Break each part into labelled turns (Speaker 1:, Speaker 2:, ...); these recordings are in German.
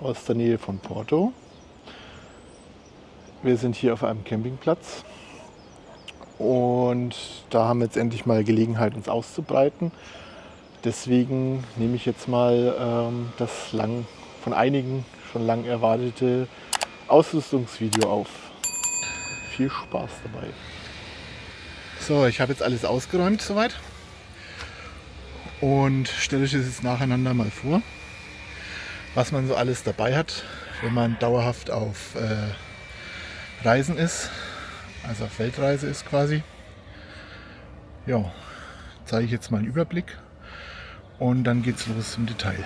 Speaker 1: aus der Nähe von Porto. Wir sind hier auf einem Campingplatz und da haben wir jetzt endlich mal Gelegenheit, uns auszubreiten. Deswegen nehme ich jetzt mal das von einigen schon lang erwartete Ausrüstungsvideo auf. Viel Spaß dabei. So, ich habe jetzt alles ausgeräumt soweit und stelle euch das jetzt nacheinander mal vor, was man so alles dabei hat, wenn man dauerhaft auf Reisen ist, also auf Weltreise ist quasi. Ja, zeige ich jetzt mal einen Überblick und dann geht's los im Detail.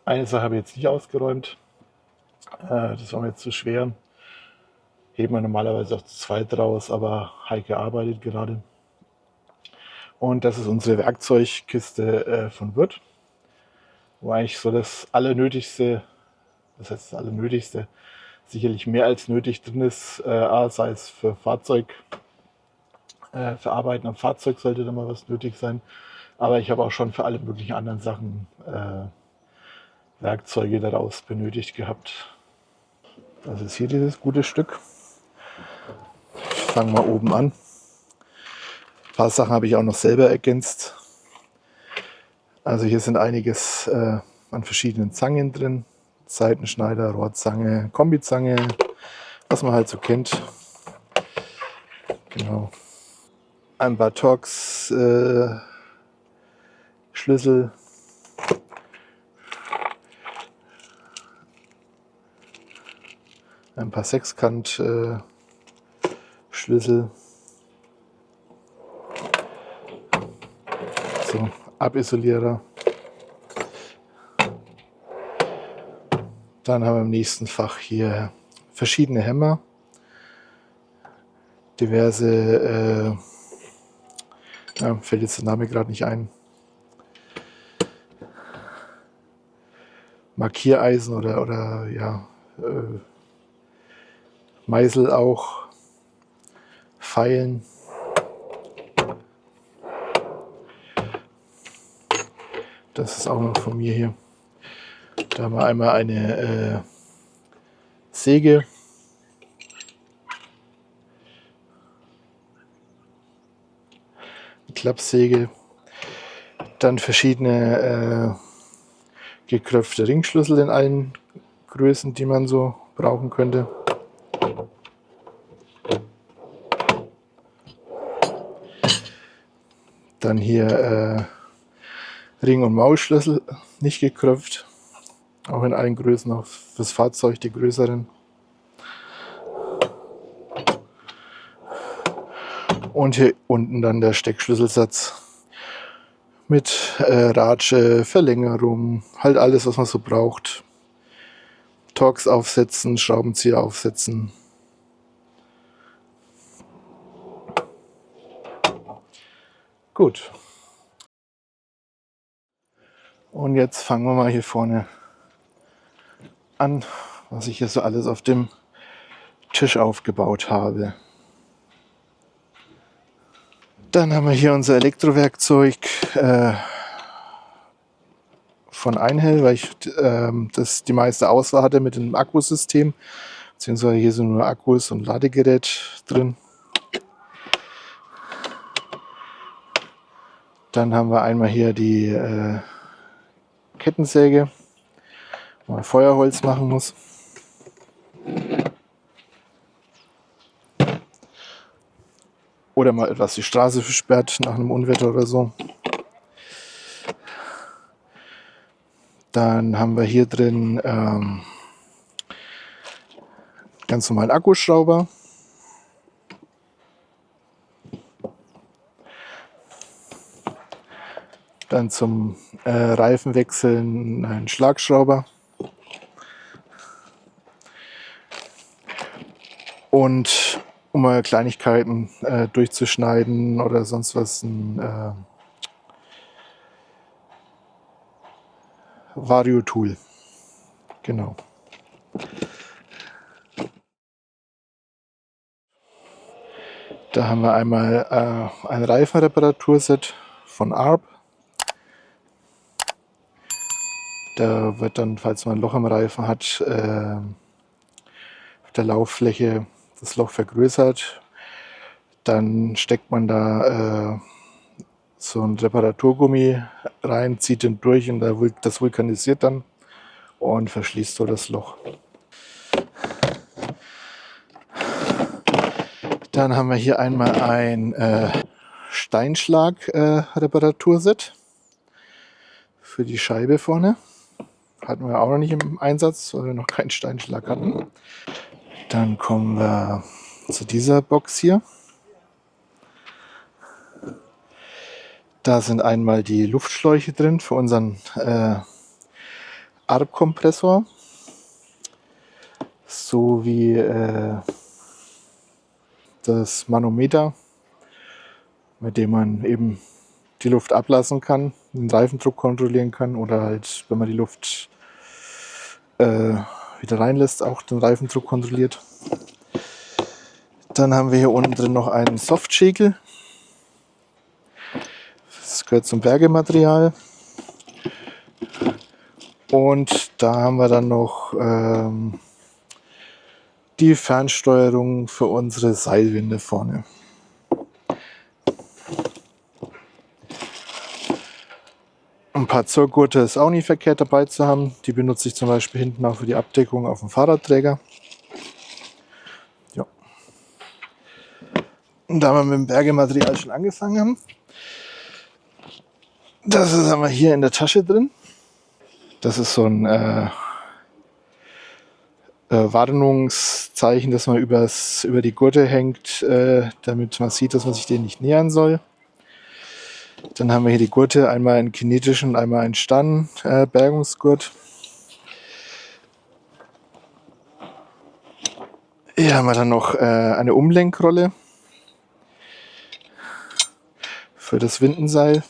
Speaker 1: Eine Sache habe ich jetzt nicht ausgeräumt. Das war mir jetzt zu schwer. Heben wir normalerweise auch zu zweit raus, aber Heike arbeitet gerade. Und das ist unsere Werkzeugkiste von Würth, wo eigentlich so das Allernötigste, das heißt das Allernötigste, sicherlich mehr als nötig drin ist, sei es für Fahrzeug, für Arbeiten am Fahrzeug sollte da mal was nötig sein. Aber ich habe auch schon für alle möglichen anderen Sachen Werkzeuge daraus benötigt gehabt. Das ist hier dieses gute Stück. Ich fange mal oben an. Ein paar Sachen habe ich auch noch selber ergänzt. Also hier sind einiges an verschiedenen Zangen drin. Seitenschneider, Rohrzange, Kombizange, was man halt so kennt. Genau. Ein paar Torx, Schlüssel. Ein paar Sechskant Schlüssel. So, Abisolierer. Dann haben wir im nächsten Fach hier verschiedene Hämmer. Diverse, fällt jetzt der Name gerade nicht ein. Markiereisen oder ja, Meißel auch, Pfeilen. Das ist auch noch von mir hier. Da haben wir einmal eine Säge. Eine Klappsäge. Dann verschiedene gekröpfte Ringschlüssel in allen Größen, die man so brauchen könnte. Dann hier Ring- und Maulschlüssel, nicht gekröpft. Auch in allen Größen, auch fürs Fahrzeug die größeren. Und hier unten dann der Steckschlüsselsatz mit Ratsche, Verlängerung, halt alles, was man so braucht. Torx aufsetzen, Schraubenzieher aufsetzen. Gut. Und jetzt fangen wir mal hier vorne an, was ich hier so alles auf dem Tisch aufgebaut habe. Dann haben wir hier unser Elektrowerkzeug von Einhell, weil ich die meiste Auswahl hatte mit dem Akkusystem. Beziehungsweise hier sind nur Akkus und Ladegerät drin. Dann haben wir einmal hier die Kettensäge, wo man Feuerholz machen muss. Oder mal etwas die Straße versperrt nach einem Unwetter oder so. Dann haben wir hier drin ganz normalen Akkuschrauber. Dann zum Reifenwechseln einen Schlagschrauber. Und um mal Kleinigkeiten durchzuschneiden oder sonst was. Ein Vario-Tool. Genau. Da haben wir einmal ein Reifenreparaturset von Arp. Da wird dann, falls man ein Loch im Reifen hat, auf der Lauffläche das Loch vergrößert. Dann steckt man da so ein Reparaturgummi rein, zieht den durch und das vulkanisiert dann und verschließt so das Loch. Dann haben wir hier einmal ein Steinschlag-Reparaturset für die Scheibe vorne. Hatten wir auch noch nicht im Einsatz, weil wir noch keinen Steinschlag hatten. Dann kommen wir zu dieser Box hier. Da sind einmal die Luftschläuche drin für unseren Arp-Kompressor sowie das Manometer, mit dem man eben die Luft ablassen kann, den Reifendruck kontrollieren kann oder halt, wenn man die Luft wieder reinlässt, auch den Reifendruck kontrolliert. Dann haben wir hier unten drin noch einen Softschäkel. Das gehört zum Bergematerial. Und da haben wir dann noch die Fernsteuerung für unsere Seilwinde vorne. Ein paar Zurgurte ist auch nicht verkehrt dabei zu haben. Die benutze ich zum Beispiel hinten auch für die Abdeckung auf dem Fahrradträger. Ja. Und da wir mit dem Bergematerial schon angefangen haben, das haben wir hier in der Tasche drin. Das ist so ein Warnungszeichen, das man über die Gurte hängt, damit man sieht, dass man sich denen nicht nähern soll. Dann haben wir hier die Gurte, einmal einen kinetischen und einmal einen Bergungsgurt. Hier haben wir dann noch eine Umlenkrolle für das Windenseil.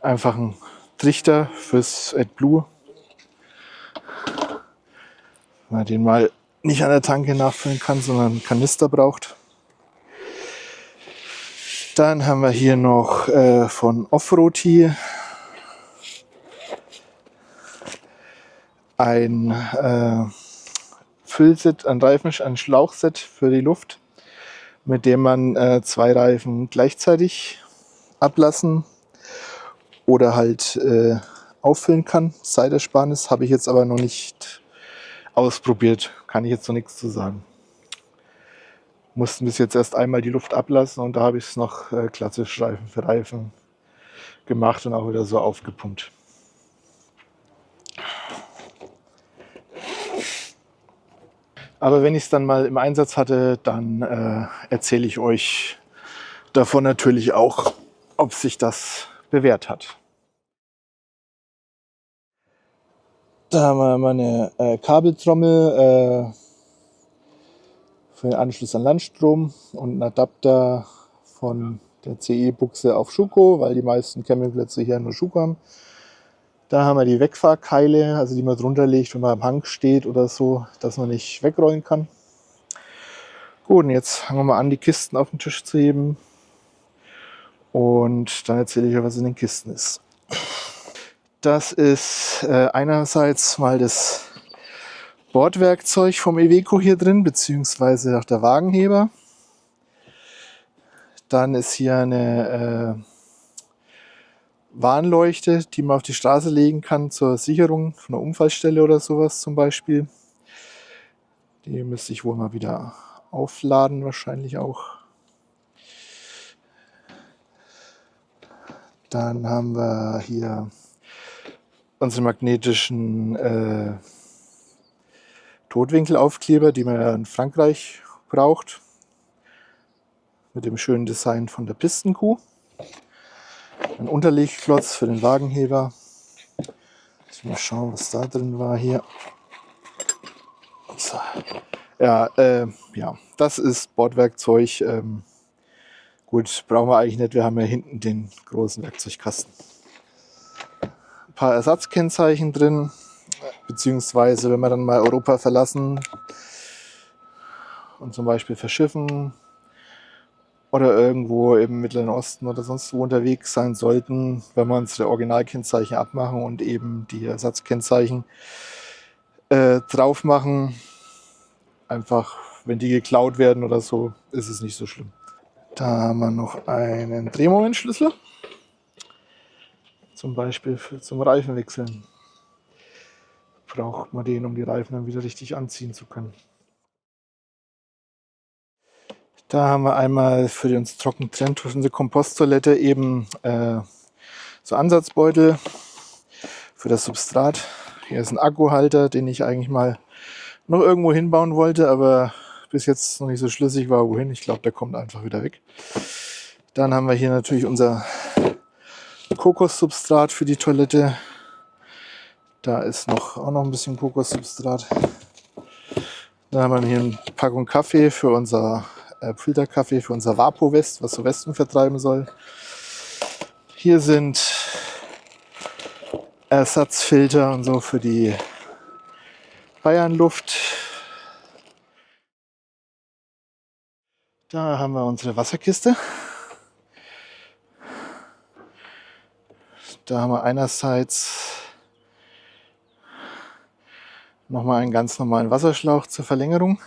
Speaker 1: Einfach ein Trichter fürs AdBlue. Wenn man den mal nicht an der Tanke nachfüllen kann, sondern einen Kanister braucht. Dann haben wir hier noch von Offroad ein Füllset, ein Schlauchset für die Luft, mit dem man 2 Reifen gleichzeitig ablassen oder halt auffüllen kann. Zeitersparnis habe ich jetzt aber noch nicht ausprobiert, kann ich jetzt noch nichts zu sagen. Mussten bis jetzt erst einmal die Luft ablassen und da habe ich es noch klassisch Reifen für Reifen gemacht und auch wieder so aufgepumpt. Aber wenn ich es dann mal im Einsatz hatte, dann erzähle ich euch davon natürlich auch, ob sich das bewährt hat. Da haben wir mal eine Kabeltrommel für den Anschluss an Landstrom und einen Adapter von der CE-Buchse auf Schuko, weil die meisten Campingplätze hier nur Schuko haben. Da haben wir die Wegfahrkeile, also die man drunter legt, wenn man am Hang steht oder so, dass man nicht wegrollen kann. Gut, und jetzt fangen wir mal an, die Kisten auf den Tisch zu heben. Und dann erzähle ich euch, was in den Kisten ist. Das ist einerseits mal das Bordwerkzeug vom Iveco hier drin, beziehungsweise auch der Wagenheber. Dann ist hier eine Warnleuchte, die man auf die Straße legen kann zur Sicherung von einer Unfallstelle oder sowas zum Beispiel. Die müsste ich wohl mal wieder aufladen, wahrscheinlich auch. Dann haben wir hier unsere magnetischen Totwinkelaufkleber, die man ja in Frankreich braucht. Mit dem schönen Design von der Pistenkuh. Ein Unterlegklotz für den Wagenheber. Mal schauen, was da drin war hier. So. Ja, ja, das ist Bordwerkzeug. Gut, brauchen wir eigentlich nicht. Wir haben ja hinten den großen Werkzeugkasten. Ein paar Ersatzkennzeichen drin, beziehungsweise wenn wir dann mal Europa verlassen und zum Beispiel verschiffen oder irgendwo im Mittleren Osten oder sonst wo unterwegs sein sollten, wenn wir unsere Originalkennzeichen abmachen und eben die Ersatzkennzeichen drauf machen. Einfach, wenn die geklaut werden oder so, ist es nicht so schlimm. Da haben wir noch einen Drehmomentschlüssel, zum Beispiel zum Reifenwechseln. Braucht man den, um die Reifen dann wieder richtig anziehen zu können. Da haben wir einmal für uns trocken trennt unsere Komposttoilette eben so Ansatzbeutel für das Substrat. Hier ist ein Akkuhalter, den ich eigentlich mal noch irgendwo hinbauen wollte, aber bis jetzt noch nicht so schlüssig war, wohin. Ich glaube, der kommt einfach wieder weg. Dann haben wir hier natürlich unser Kokossubstrat für die Toilette. Da ist auch noch ein bisschen Kokossubstrat. Dann haben wir hier eine Packung Kaffee für unser Filterkaffee für unser Vapo-West, was so Westen vertreiben soll. Hier sind Ersatzfilter und so für die Bayernluft. Da haben wir unsere Wasserkiste. Da haben wir einerseits nochmal einen ganz normalen Wasserschlauch zur Verlängerung.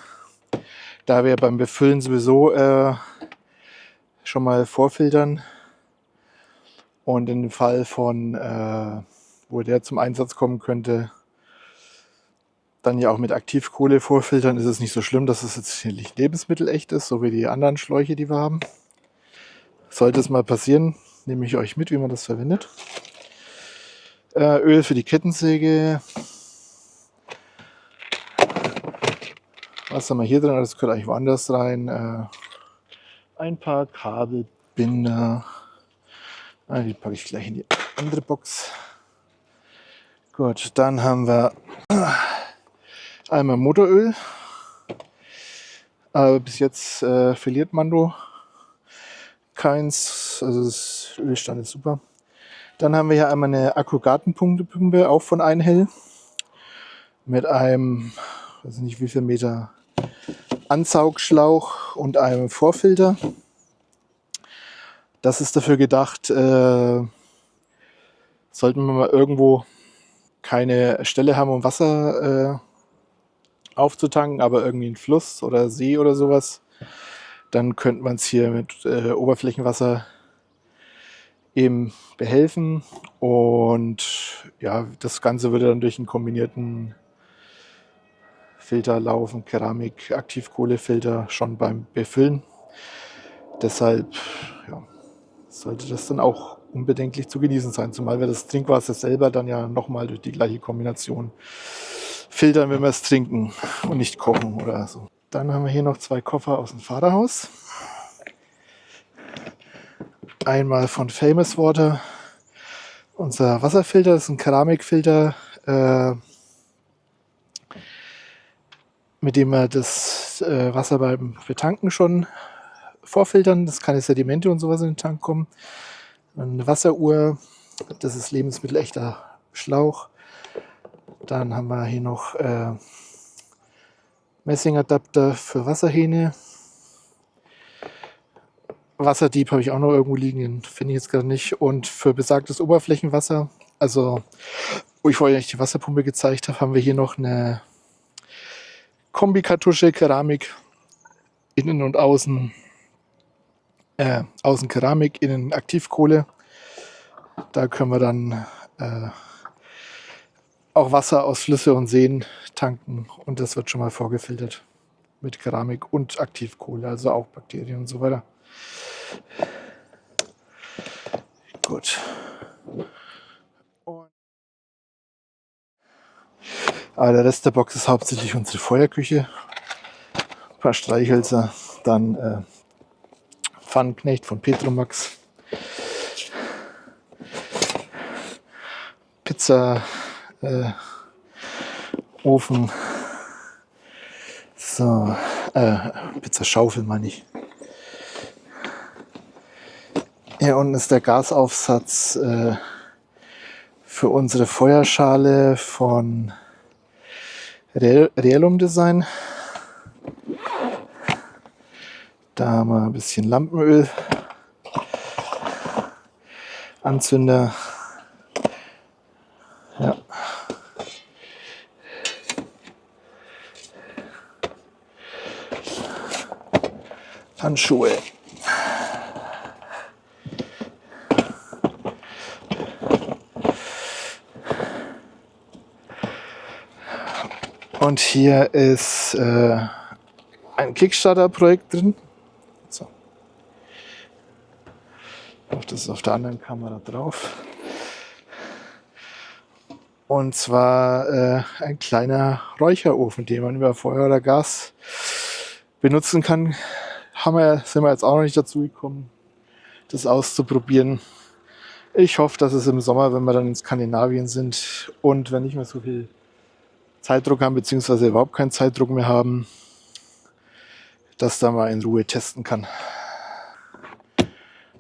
Speaker 1: Da wir beim Befüllen sowieso schon mal vorfiltern und in dem Fall von, wo der zum Einsatz kommen könnte, dann ja auch mit Aktivkohle vorfiltern, ist es nicht so schlimm, dass es jetzt nicht lebensmittelecht ist, so wie die anderen Schläuche, die wir haben. Sollte es mal passieren, nehme ich euch mit, wie man das verwendet. Öl für die Kettensäge. Was haben wir hier drin? Das gehört eigentlich woanders rein. Ein paar Kabelbinder. Die packe ich gleich in die andere Box. Gut, dann haben wir einmal Motoröl. Bis jetzt verliert Mando keins. Also das Ölstand ist super. Dann haben wir hier einmal eine Akku-Gartenpumpe, auch von Einhell. Mit einem, weiß nicht wie viel Meter Ansaugschlauch und einem Vorfilter. Das ist dafür gedacht, sollten wir mal irgendwo keine Stelle haben, um Wasser aufzutanken, aber irgendwie ein Fluss oder See oder sowas, dann könnte man es hier mit Oberflächenwasser eben behelfen. Und ja, das Ganze würde dann durch einen kombinierten Filter laufen, Keramik, Aktivkohlefilter schon beim Befüllen. Deshalb ja, sollte das dann auch unbedenklich zu genießen sein, zumal wir das Trinkwasser selber dann ja nochmal durch die gleiche Kombination filtern, wenn wir es trinken und nicht kochen oder so. Dann haben wir hier noch 2 Koffer aus dem Vaterhaus. Einmal von Famous Water. Unser Wasserfilter, das ist ein Keramikfilter, mit dem wir das Wasser beim Betanken schon vorfiltern, dass keine Sedimente und sowas in den Tank kommen. Eine Wasseruhr, das ist lebensmittelechter Schlauch. Dann haben wir hier noch Messingadapter für Wasserhähne. Wasserdieb habe ich auch noch irgendwo liegen, den finde ich jetzt gerade nicht. Und für besagtes Oberflächenwasser, also wo ich vorher nicht die Wasserpumpe gezeigt habe, haben wir hier noch eine Kombikartusche Keramik, innen und außen. Außen Keramik, innen Aktivkohle. Da können wir dann auch Wasser aus Flüsse und Seen tanken und das wird schon mal vorgefiltert mit Keramik und Aktivkohle, also auch Bakterien und so weiter. Gut. Aber der Rest der Box ist hauptsächlich unsere Feuerküche. Ein paar Streichhölzer, dann Pfannenknecht von Petromax. Pizza, Ofen. So, Pizzaschaufel meine ich. Hier unten ist der Gasaufsatz für unsere Feuerschale von Realum Design. Da haben wir ein bisschen Lampenöl, Anzünder. Ja. Handschuhe. Und hier ist ein Kickstarter-Projekt drin. So. Das ist auf der anderen Kamera drauf. Und zwar ein kleiner Räucherofen, den man über Feuer oder Gas benutzen kann. Sind wir jetzt auch noch nicht dazu gekommen, das auszuprobieren. Ich hoffe, dass es im Sommer, wenn wir dann in Skandinavien sind und wenn nicht mehr so viel Zeitdruck haben, beziehungsweise überhaupt keinen Zeitdruck mehr haben, das da mal in Ruhe testen kann.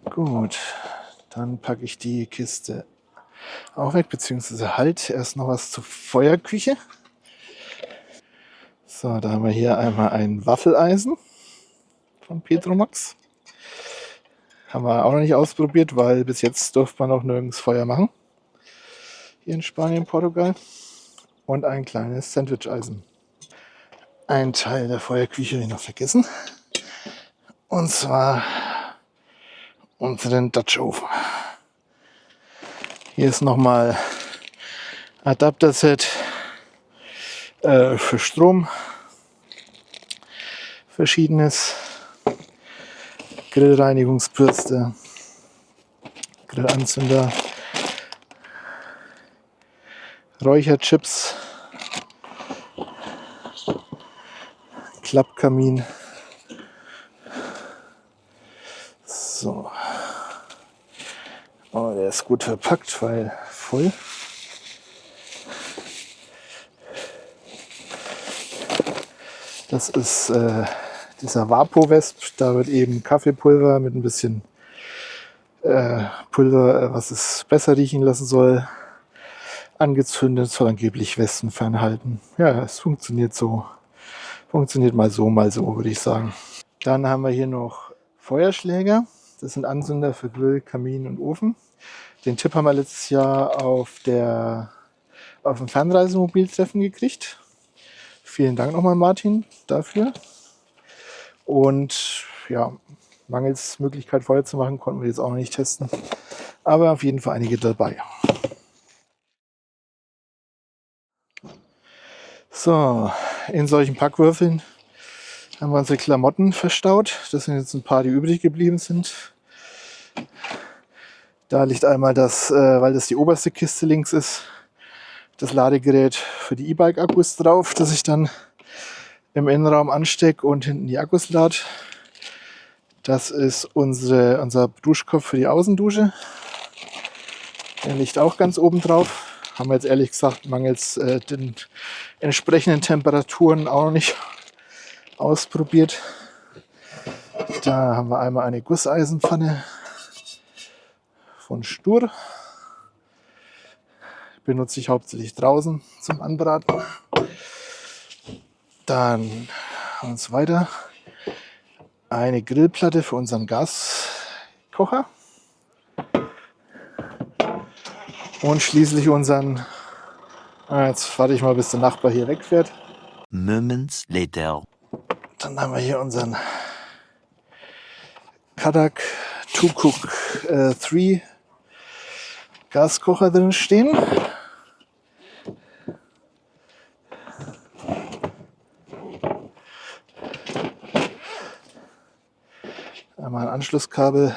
Speaker 1: Gut, dann packe ich die Kiste auch weg, beziehungsweise halt erst noch was zur Feuerküche. So, da haben wir hier einmal ein Waffeleisen von Petromax. Haben wir auch noch nicht ausprobiert, weil bis jetzt durfte man noch nirgends Feuer machen. Hier in Spanien, Portugal. Und ein kleines Sandwicheisen. Ein Teil der Feuerküche habe ich noch vergessen. Und zwar unseren Dutch Oven. Hier ist nochmal Adapter-Set für Strom. Verschiedenes. Grillreinigungsbürste. Grillanzünder. Räucherchips. Klappkamin. So. Oh, der ist gut verpackt, weil voll. Das ist dieser Vapo-Wesp. Da wird eben Kaffeepulver mit ein bisschen Pulver, was es besser riechen lassen soll, angezündet, soll angeblich Wespen fernhalten. Ja, es funktioniert so. Funktioniert mal so, würde ich sagen. Dann haben wir hier noch Feuerschläger. Das sind Anzünder für Grill, Kamin und Ofen. Den Tipp haben wir letztes Jahr auf dem Fernreisemobiltreffen gekriegt. Vielen Dank nochmal, Martin, dafür. Und ja, mangels Möglichkeit Feuer zu machen, konnten wir jetzt auch noch nicht testen. Aber auf jeden Fall einige dabei. So, in solchen Packwürfeln haben wir unsere Klamotten verstaut. Das sind jetzt ein paar, die übrig geblieben sind. Da liegt einmal das, weil das die oberste Kiste links ist, das Ladegerät für die E-Bike-Akkus drauf, das ich dann im Innenraum anstecke und hinten die Akkus lade. Das ist unser Duschkopf für die Außendusche. Der liegt auch ganz oben drauf. Haben wir jetzt ehrlich gesagt mangels den entsprechenden Temperaturen auch noch nicht ausprobiert. Da haben wir einmal eine Gusseisenpfanne von Stur. Benutze ich hauptsächlich draußen zum Anbraten. Dann haben wir weiter eine Grillplatte für unseren Gaskocher. Und schließlich unseren, jetzt warte ich mal, bis der Nachbar hier wegfährt.
Speaker 2: Moments later.
Speaker 1: Dann haben wir hier unseren Kadak 2-Cook 3 Gaskocher drin stehen. Einmal ein Anschlusskabel.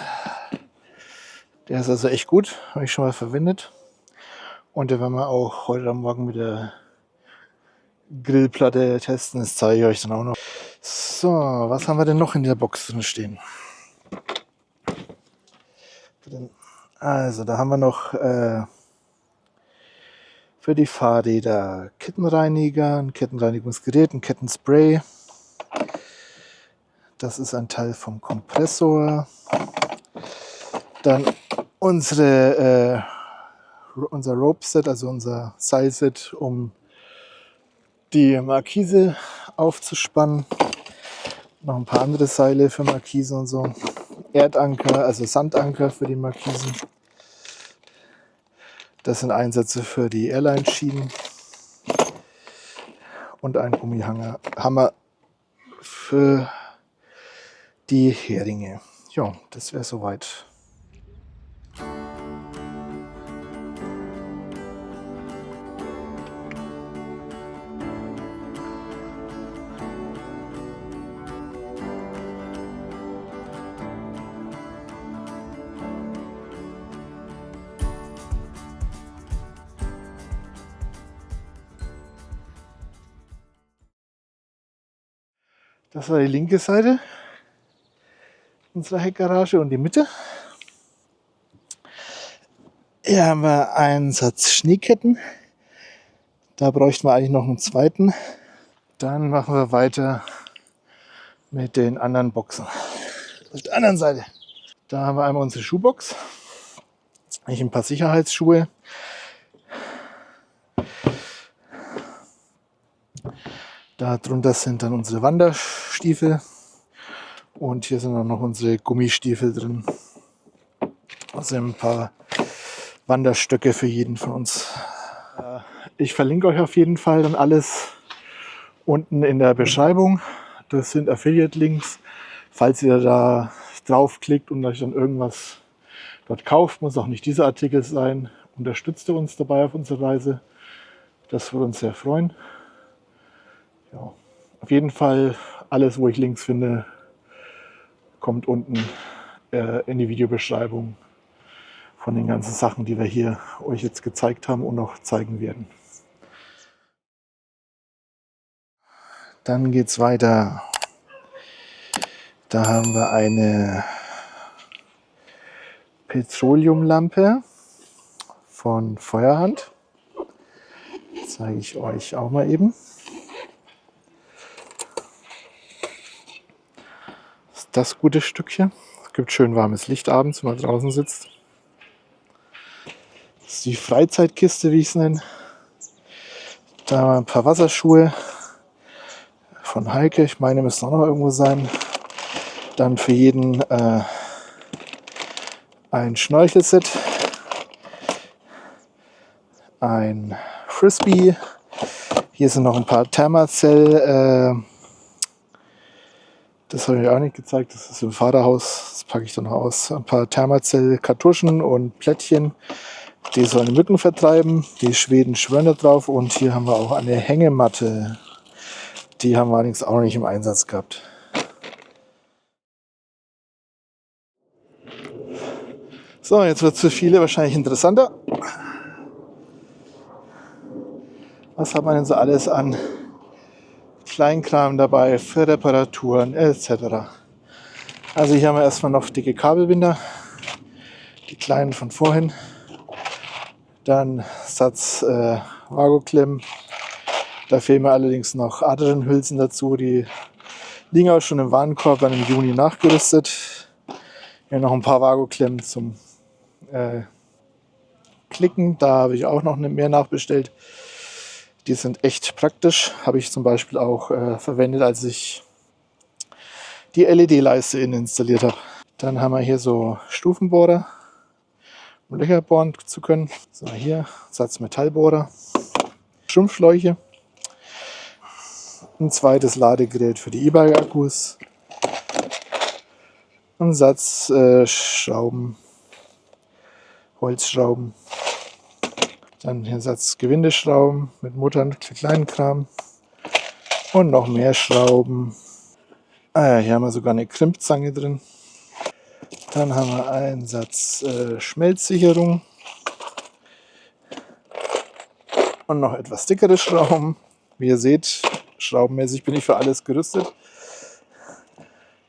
Speaker 1: Der ist also echt gut, habe ich schon mal verwendet. Und den werden wir auch heute am Morgen mit der Grillplatte testen. Das zeige ich euch dann auch noch. So, was haben wir denn noch in der Box drin stehen? Also, da haben wir noch für die Fahrräder Kettenreiniger, ein Kettenreinigungsgerät, ein Kettenspray. Das ist ein Teil vom Kompressor. Dann unser Rope Set, also unser Seilset, um die Markise aufzuspannen. Noch ein paar andere Seile für Markise und so. Erdanker, also Sandanker für die Markisen. Das sind Einsätze für die Airline-Schienen. Und ein Gummihammer für die Heringe. Ja, das wäre soweit. Das war die linke Seite unserer Heckgarage und die Mitte. Hier haben wir einen Satz Schneeketten. Da bräuchten wir eigentlich noch einen zweiten. Dann machen wir weiter mit den anderen Boxen. Auf der anderen Seite. Da haben wir einmal unsere Schuhbox. Eigentlich ein paar Sicherheitsschuhe. Darunter sind dann unsere Wanderstiefel. Und hier sind auch noch unsere Gummistiefel drin. Also ein paar Wanderstöcke für jeden von uns. Ich verlinke euch auf jeden Fall dann alles unten in der Beschreibung. Das sind Affiliate-Links. Falls ihr da draufklickt und euch dann irgendwas dort kauft, muss auch nicht dieser Artikel sein. Unterstützt ihr uns dabei auf unserer Reise. Das würde uns sehr freuen. Ja, auf jeden Fall alles, wo ich Links finde, kommt unten in die Videobeschreibung von den ganzen Sachen, die wir hier euch jetzt gezeigt haben und noch zeigen werden. Dann geht es weiter. Da haben wir eine Petroleumlampe von Feuerhand. Zeige ich euch auch mal eben. Das gute Stückchen. Es gibt schön warmes Licht abends, wenn man draußen sitzt. Das ist die Freizeitkiste, wie ich es nenne. Da haben wir ein paar Wasserschuhe von Heike. Ich meine, müssen auch noch irgendwo sein. Dann für jeden ein Schnorchelset. Ein Frisbee. Hier sind noch ein paar Thermacell. Das habe ich auch nicht gezeigt, das ist im Vaterhaus, das packe ich dann noch aus. Ein paar Thermacell-Kartuschen und Plättchen, die sollen Mücken vertreiben. Die Schweden schwören da drauf. Und hier haben wir auch eine Hängematte. Die haben wir allerdings auch noch nicht im Einsatz gehabt. So, jetzt wird es für viele wahrscheinlich interessanter. Was hat man denn so alles an Kleinkram dabei für Reparaturen etc. Also hier haben wir erstmal noch dicke Kabelbinder, die kleinen von vorhin. Dann Satz Vago-Klemmen. Da fehlen mir allerdings noch Adernhülsen dazu. Die liegen auch schon im Warenkorb, dann im Juni nachgerüstet. Hier noch ein paar Vago-Klemmen zum Klicken. Da habe ich auch noch mehr nachbestellt. Die sind echt praktisch. Habe ich zum Beispiel auch verwendet, als ich die LED-Leiste innen installiert habe. Dann haben wir hier so Stufenbohrer, um Löcher bohren zu können. So, hier Satz Metallbohrer, Schrumpfschläuche, ein zweites Ladegerät für die E-Bike-Akkus, ein Satz Schrauben, Holzschrauben, dann hier ein Satz Gewindeschrauben mit Muttern, kleinen Kram und noch mehr Schrauben. Hier haben wir sogar eine Krimpzange drin. Dann haben wir einen Satz Schmelzsicherung und noch etwas dickere Schrauben. Wie ihr seht, schraubenmäßig bin ich für alles gerüstet.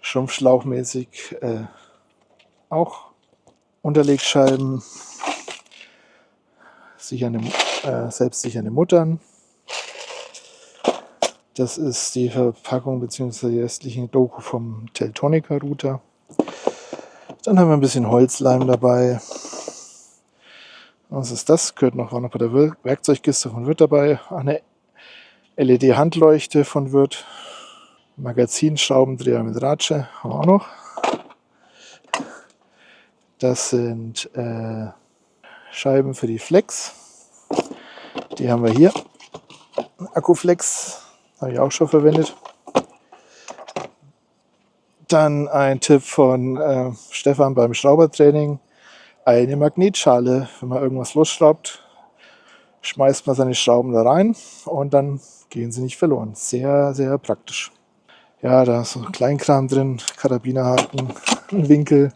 Speaker 1: Schrumpfschlauchmäßig auch. Unterlegscheiben, selbstsichernde Muttern, Das ist die Verpackung bzw. die restlichen Doku vom Teltonika Router. Dann haben wir ein bisschen Holzleim dabei. Was ist das? War noch bei der Werkzeugkiste von Wirth dabei. Eine LED-Handleuchte von Wirth. Magazinschraubendreher mit Ratsche haben wir auch noch. Das sind Scheiben für die Flex. Die haben wir hier. Akkuflex habe ich auch schon verwendet. Dann ein Tipp von Stefan beim Schraubertraining. Eine Magnetschale. Wenn man irgendwas losschraubt, schmeißt man seine Schrauben da rein und dann gehen sie nicht verloren. Sehr, sehr praktisch. Ja, da ist so Kleinkram drin, Karabinerhaken, ein Winkel,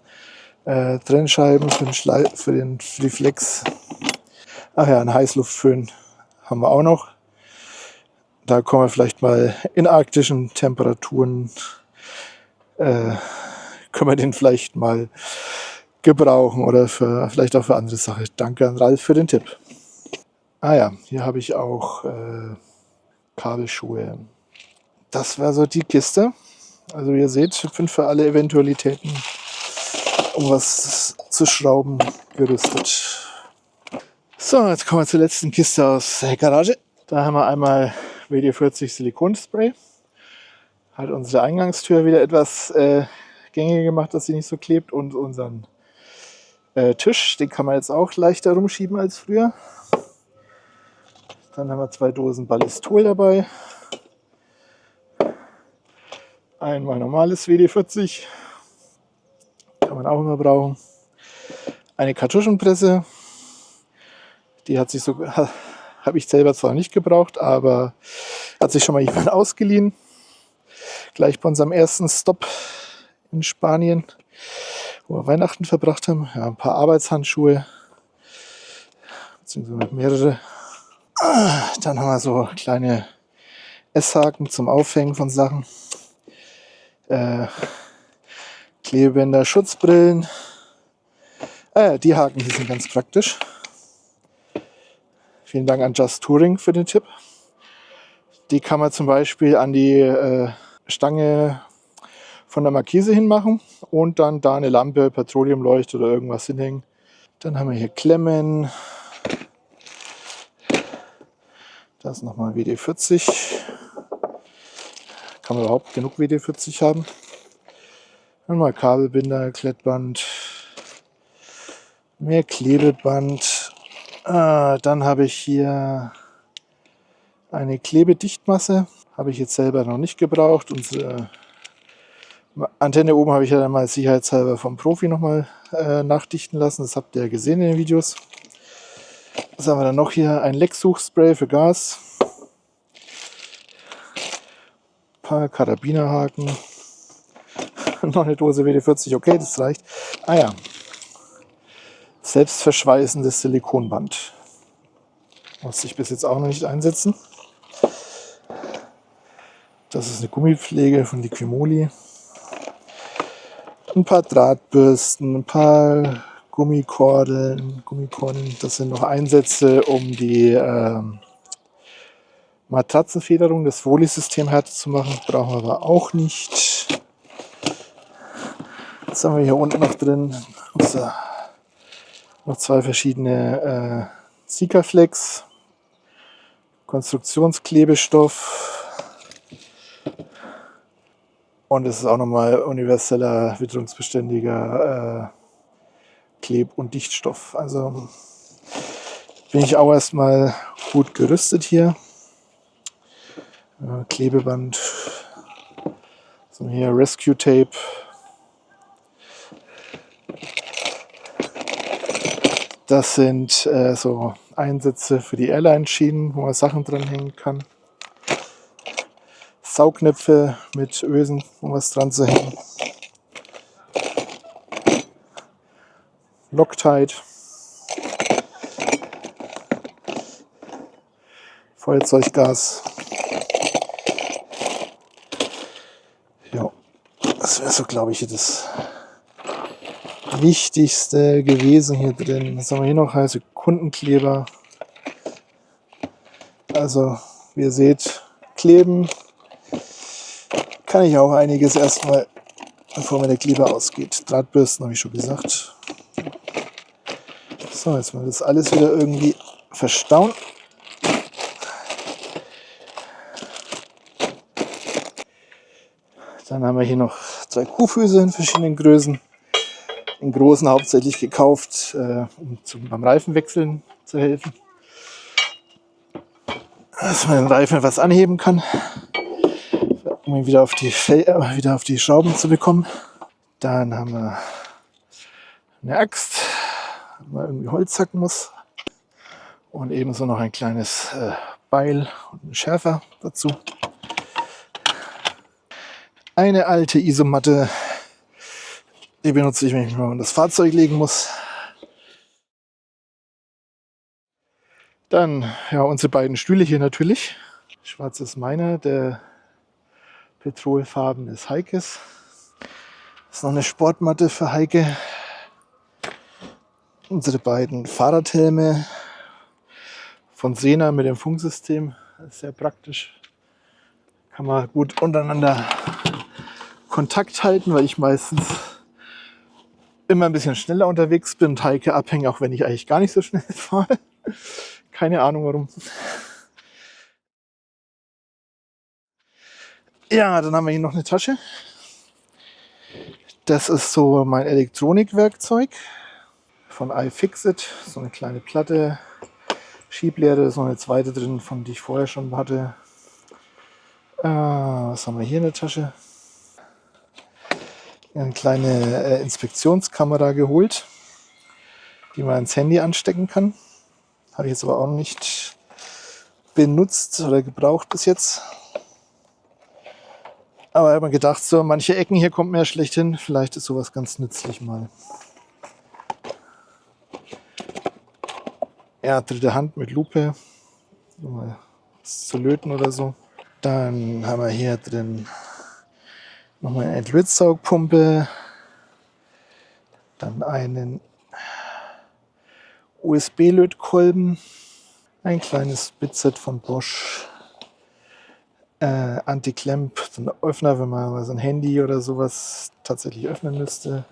Speaker 1: Trennscheiben für die Flex. Ach ja, ein Heißluftföhn haben wir auch noch. Da kommen wir vielleicht mal in arktischen Temperaturen, können wir den vielleicht mal gebrauchen oder vielleicht auch für andere Sachen. Danke an Ralf für den Tipp. Ah ja, hier habe ich auch Kabelschuhe. Das war so die Kiste. Also wie ihr seht, ich bin für alle Eventualitäten, um was zu schrauben, gerüstet. So, jetzt kommen wir zur letzten Kiste aus der Garage. Da haben wir einmal WD-40 Silikonspray. Hat unsere Eingangstür wieder etwas gängiger gemacht, dass sie nicht so klebt. Und unseren Tisch, den kann man jetzt auch leichter rumschieben als früher. Dann haben wir 2 Dosen Ballistol dabei. Einmal normales WD-40. Kann man auch immer brauchen. Eine Kartuschenpresse. Die habe ich selber zwar nicht gebraucht, aber hat sich schon mal jemand ausgeliehen. Gleich bei unserem ersten Stop in Spanien, wo wir Weihnachten verbracht haben. Ja, ein paar Arbeitshandschuhe, beziehungsweise mehrere. Dann haben wir so kleine Esshaken zum Aufhängen von Sachen. Klebebänder, Schutzbrillen. Die Haken hier sind ganz praktisch. Vielen Dank an Just Touring für den Tipp. Die kann man zum Beispiel an die Stange von der Markise hinmachen und dann da eine Lampe, Petroleumleuchte oder irgendwas hinhängen. Dann haben wir hier Klemmen. Das ist nochmal WD-40. Kann man überhaupt genug WD-40 haben. Dann mal Kabelbinder, Klettband, mehr Klebeband. Dann habe ich hier eine Klebedichtmasse. Habe ich jetzt selber noch nicht gebraucht. Unsere Antenne oben habe ich ja dann mal sicherheitshalber vom Profi nochmal nachdichten lassen. Das habt ihr ja gesehen in den Videos. Was haben wir dann noch hier? Ein Lecksuchspray für Gas. Ein paar Karabinerhaken. Noch eine Dose WD-40, okay, das reicht. Ah ja, selbstverschweißendes Silikonband. Musste ich bis jetzt auch noch nicht einsetzen. Das ist eine Gummipflege von Liquimoli. Ein paar Drahtbürsten, ein paar Gummikordeln. Das sind noch Einsätze, um die Matratzenfederung, das Voli-System härter zu machen. Brauchen wir aber auch nicht. Was haben wir hier unten noch drin? Noch 2 verschiedene Sikaflex, Konstruktionsklebestoff und es ist auch nochmal universeller, witterungsbeständiger Kleb- und Dichtstoff. Also bin ich auch erstmal gut gerüstet hier. Klebeband, so hier Rescue Tape. Das sind so Einsätze für die Airline-Schienen, wo man Sachen dranhängen kann. Saugnäpfe mit Ösen, um was dran zu hängen. Loctite. Feuerzeuggas. Ja, das wäre so, glaube ich, das Wichtigste gewesen hier drin. Was haben wir hier noch? Also Kundenkleber. Also, wie ihr seht, kleben, kann ich auch einiges erstmal, bevor mir der Kleber ausgeht. Drahtbürsten habe ich schon gesagt. So, jetzt mal das alles wieder irgendwie verstauen. Dann haben wir hier noch 3 Kuhfüße in verschiedenen Größen. Den großen hauptsächlich gekauft, um beim Reifenwechseln zu helfen. Dass man den Reifen etwas anheben kann, um ihn wieder auf die Schrauben zu bekommen. Dann haben wir eine Axt, wo man irgendwie Holz hacken muss. Und ebenso noch ein kleines Beil und einen Schärfer dazu. Eine alte Isomatte, die benutze ich, wenn ich mich mal in das Fahrzeug legen muss. Dann ja, unsere beiden Stühle hier natürlich. Schwarz ist meiner, der petrolfarben ist Heikes. Das ist noch eine Sportmatte für Heike. Unsere beiden Fahrradhelme von Sena mit dem Funksystem. Das ist sehr praktisch. Kann man gut untereinander Kontakt halten, weil ich meistens immer ein bisschen schneller unterwegs bin und Heike abhänge, auch wenn ich eigentlich gar nicht so schnell fahre. Keine Ahnung warum. Ja, dann haben wir hier noch eine Tasche. Das ist so mein Elektronikwerkzeug von iFixit. So eine kleine Platte, Schieblehre, da ist noch eine zweite drin, von die ich vorher schon hatte. Was haben wir hier in der Tasche? Eine kleine Inspektionskamera geholt, die man ans Handy anstecken kann. Habe ich jetzt aber auch noch nicht benutzt oder gebraucht bis jetzt. Aber ich habe mir gedacht, so manche Ecken hier kommt mir ja schlecht hin. Vielleicht ist sowas ganz nützlich mal. Ja, dritte Hand mit Lupe. Mal was zu löten oder so. Dann haben wir hier drin nochmal eine Endlitsaugpumpe. Dann einen USB-Lötkolben. Ein kleines Bitset von Bosch. Anti-Clamp, so ein Öffner, wenn man mal so ein Handy oder sowas tatsächlich öffnen müsste.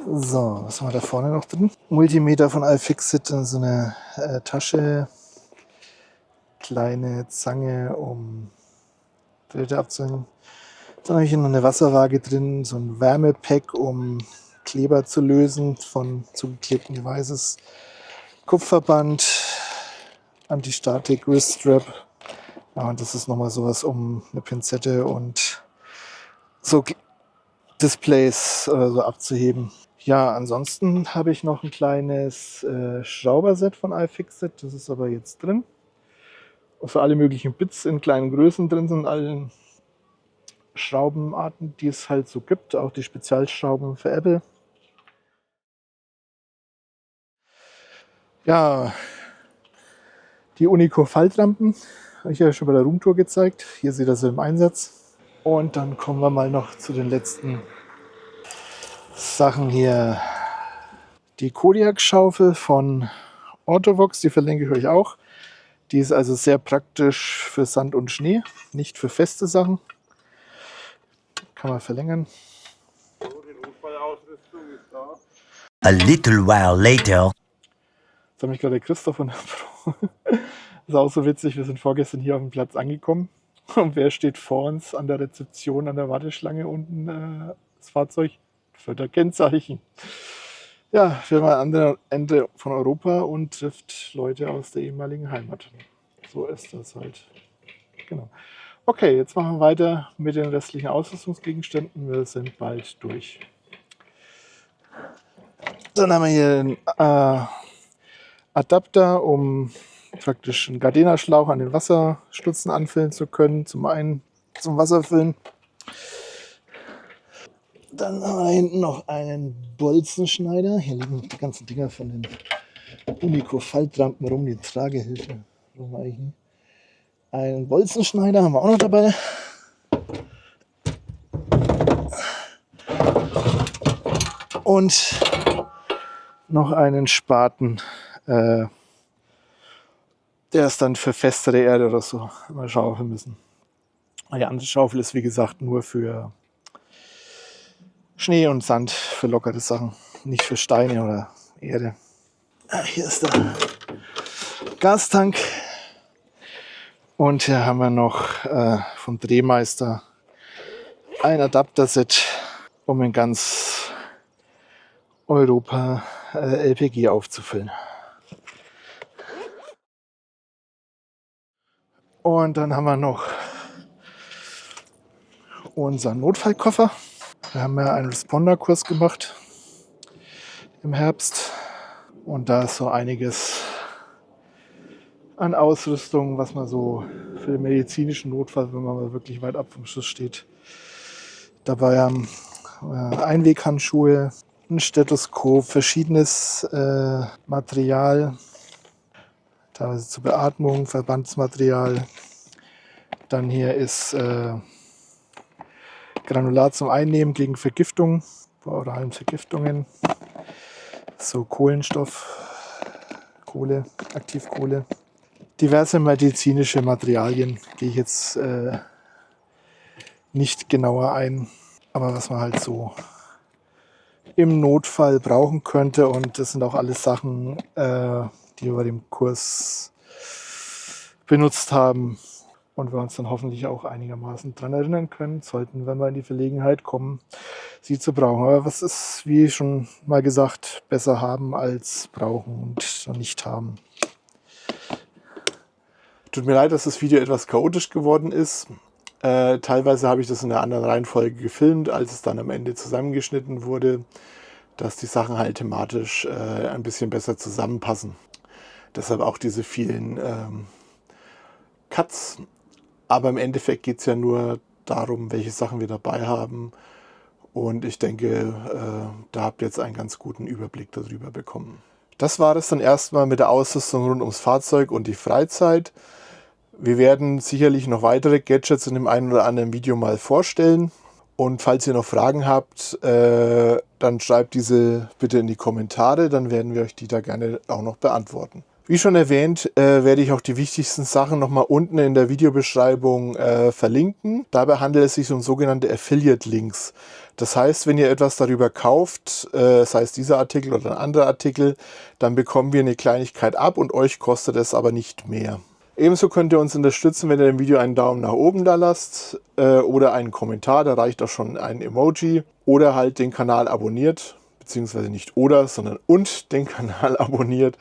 Speaker 1: So, was haben wir da vorne noch drin? Multimeter von iFixit, so eine Tasche, kleine Zange, um Drähte abzuhängen. Dann habe ich hier noch eine Wasserwaage drin, so ein Wärmepack, um Kleber zu lösen von zugeklebten Devices. Kupferband, Anti-Statik, Wriststrap. Ja, und das ist nochmal sowas, um eine Pinzette und so Displays oder so abzuheben. Ja, ansonsten habe ich noch ein kleines Schrauberset von iFixit. Das ist aber jetzt drin. Für alle möglichen Bits in kleinen Größen drin sind, allen Schraubenarten, die es halt so gibt. Auch die Spezialschrauben für Apple. Ja, die Unico Faltrampen habe ich ja schon bei der Roomtour gezeigt. Hier seht ihr sie im Einsatz. Und dann kommen wir mal noch zu den letzten Sachen hier. Die Kodiak-Schaufel von Ortovox, die verlinke ich euch auch. Die ist also sehr praktisch für Sand und Schnee, nicht für feste Sachen. Kann man verlängern.
Speaker 2: A little while later.
Speaker 1: Jetzt hat mich gerade der Christoph von der Pro. Das ist auch so witzig, wir sind vorgestern hier auf dem Platz angekommen. Und wer steht vor uns an der Rezeption, an der Warteschlange unten das Fahrzeug? Förderkennzeichen. Ja, wir waren am anderen Ende von Europa und trifft Leute aus der ehemaligen Heimat. So ist das halt. Genau. Okay, jetzt machen wir weiter mit den restlichen Ausrüstungsgegenständen. Wir sind bald durch. Dann haben wir hier einen Adapter, um praktisch einen Gardena-Schlauch an den Wasserstutzen anfüllen zu können. Zum einen zum Wasserfüllen. Dann haben wir hinten noch einen Bolzenschneider. Hier liegen die ganzen Dinger von den Unico Faltrampen rum, die Tragehilfe. Einen Bolzenschneider haben wir auch noch dabei. Und noch einen Spaten. Der ist dann für festere Erde oder so mal schaufeln müssen. Die andere Schaufel ist wie gesagt nur für Schnee und Sand, für lockere Sachen, nicht für Steine oder Erde. Hier ist der Gastank. Und hier haben wir noch vom Drehmeister ein Adapterset, um in ganz Europa LPG aufzufüllen. Und dann haben wir noch unseren Notfallkoffer. Wir haben ja einen Responder-Kurs gemacht im Herbst. Und da ist so einiges an Ausrüstung, was man so für den medizinischen Notfall, wenn man mal wirklich weit ab vom Schuss steht, dabei haben. Einweghandschuhe, ein Stethoskop, verschiedenes Material, teilweise zur Beatmung, Verbandsmaterial. Dann hier ist Granulat zum Einnehmen gegen Vergiftung, bei oralen Vergiftungen. So Kohlenstoff, Kohle, Aktivkohle. Diverse medizinische Materialien, gehe ich jetzt nicht genauer ein, aber was man halt so im Notfall brauchen könnte. Und das sind auch alles Sachen, die wir bei dem Kurs benutzt haben und wir uns dann hoffentlich auch einigermaßen dran erinnern können, sollten wir mal in die Verlegenheit kommen, sie zu brauchen. Aber was ist, wie schon mal gesagt, besser haben als brauchen und nicht haben. Tut mir leid, dass das Video etwas chaotisch geworden ist. Teilweise habe ich das in einer anderen Reihenfolge gefilmt, als es dann am Ende zusammengeschnitten wurde, dass die Sachen halt thematisch ein bisschen besser zusammenpassen. Deshalb auch diese vielen Cuts. Aber im Endeffekt geht es ja nur darum, welche Sachen wir dabei haben. Und ich denke, da habt ihr jetzt einen ganz guten Überblick darüber bekommen. Das war es dann erstmal mit der Ausrüstung rund ums Fahrzeug und die Freizeit. Wir werden sicherlich noch weitere Gadgets in dem einen oder anderen Video mal vorstellen. Und falls ihr noch Fragen habt, dann schreibt diese bitte in die Kommentare, dann werden wir euch die da gerne auch noch beantworten. Wie schon erwähnt, werde ich auch die wichtigsten Sachen nochmal unten in der Videobeschreibung verlinken. Dabei handelt es sich um sogenannte Affiliate-Links. Das heißt, wenn ihr etwas darüber kauft, sei es dieser Artikel oder ein anderer Artikel, dann bekommen wir eine Kleinigkeit ab und euch kostet es aber nicht mehr. Ebenso könnt ihr uns unterstützen, wenn ihr dem Video einen Daumen nach oben da lasst oder einen Kommentar, da reicht auch schon ein Emoji, oder halt den Kanal abonniert, beziehungsweise nicht oder, sondern und den Kanal abonniert.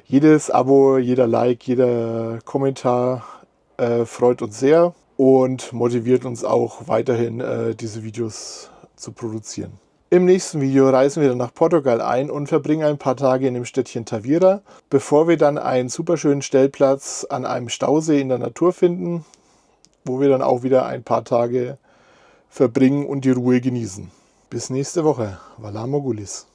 Speaker 1: Jedes Abo, jeder Like, jeder Kommentar freut uns sehr und motiviert uns auch weiterhin diese Videos zu produzieren. Im nächsten Video reisen wir dann nach Portugal ein und verbringen ein paar Tage in dem Städtchen Tavira, bevor wir dann einen super schönen Stellplatz an einem Stausee in der Natur finden, wo wir dann auch wieder ein paar Tage verbringen und die Ruhe genießen. Bis nächste Woche. Vala Mogulis.